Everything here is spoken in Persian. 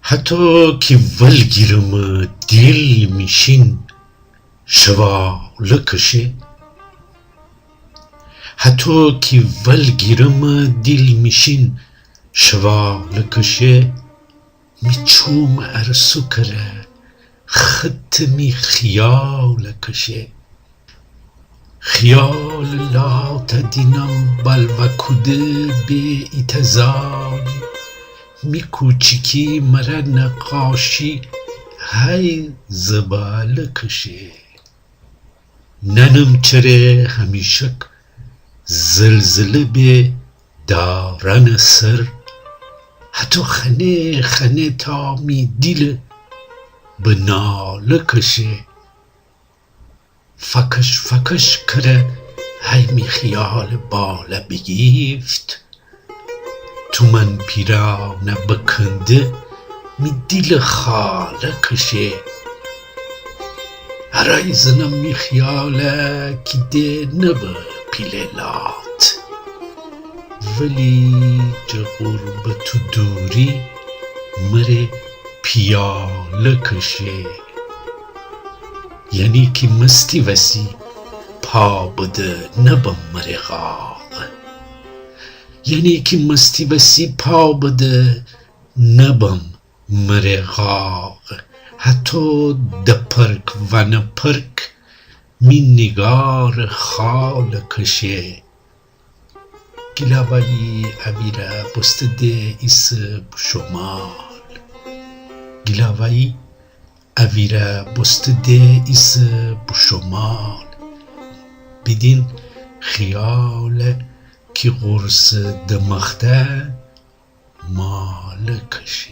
حتی که ولگیرم دل میشین شواله کشه، حتی که ولگیرم دل میشین شواله کشه، میچوم ارسو کره خط می خیال کشه. خیال لا تدینم بلوکوده به ایتزای، می کوچیکی مره نقاشی های زباله کشه. ننم چره همیشک زلزله به دارن سر، حتی خنه خنه تا می دیل به ناله کشه. فکش فکش کره هی می خیال باله بگیفت، تو من پیرانه بکنده می دیل خاله کشه. هرای زنم می خیاله که ده نبه پیللات، ولی جه غربت و دوری مره پیاله کشه. یعنی که مستی وسی پا بده نبم مره غاق، یعنی که مستی وسی پا بده نبم مره غاق. حتی ده پرک و نپرک می نگار خال کشه. گلاوی اویره بسته ده ایس بشمال، گلاوی اویره بسته ده ایس بشمال، بدین خیال که قرص دمخته مال کشه.